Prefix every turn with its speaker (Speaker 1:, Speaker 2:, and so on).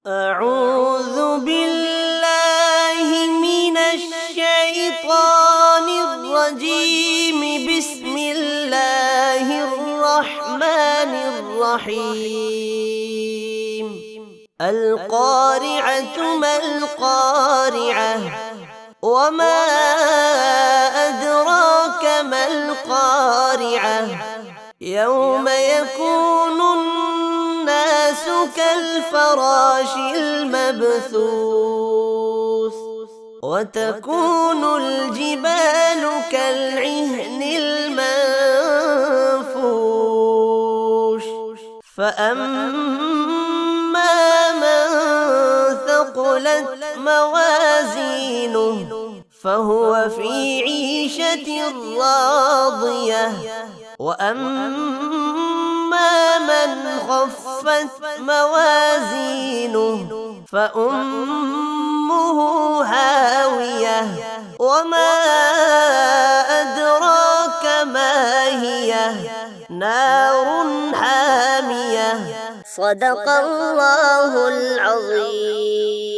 Speaker 1: أعوذ بالله من الشيطان الرجيم. بسم الله الرحمن الرحيم. القارعة ما القارعة وما أدراك ما القارعة يوم يكون الناس كالفراش المبثوث وتكون الجبال كالعهن المنفوش فأما من ثقلت موازينه فهو في عيشة راضية وأما من خفت موازينه فأمه هاوية وما أدراك ما هي نار حامية. صدق الله العظيم.